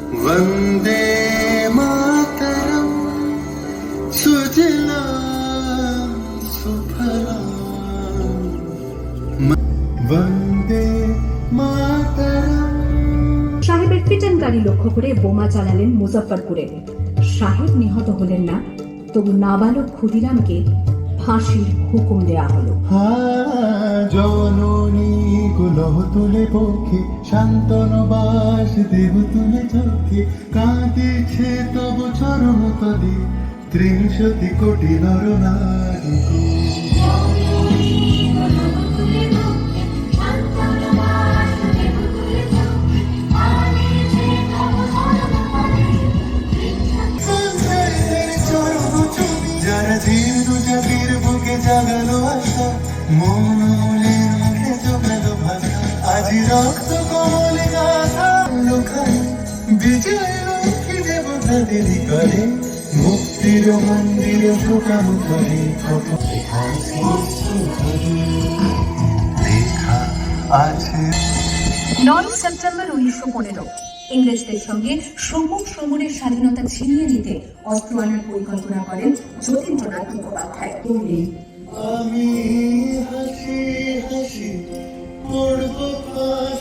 वंदे मातरम सुजलाम सुफलाम वंदे मातरम। সাহেবের পিটন গাড়ি লক্ষ্য করে বোমা চালালেন মুজফ্ফরপুরে। সাহেব নিহত হলেন না, তবু নাবালক ক্ষুদিরামকে ফাঁসির হুকুম দেয়া হলো। জননী কুলহ তুলে পক্ষে শান্তনবাস দেহ তুলে চোখে কাঁদিছে তব চরণ তলে 63 কোটি নর নারী। যারা ধীর জাতির বুকে জাগালো আশা, মৌনমূলের মুখে জোগালো ভাষা, আজি রক্ত কমলে গাথা লোখানে বিজয় লক্ষ্মী দেবতাদের করে মুক্তির মন্দির ঢোকানো করে লেখা আছে। 9 সেপ্টেম্বর 1915 ইংরেজদের সঙ্গে সম্মুখ সমরের স্বাধীনতা ছিনিয়ে নিতে অস্ত্র আনার পরিকল্পনা করেন যতীন্দ্রনাথ মুখোপাধ্যায়। আমি হাসি হাসি পড়ব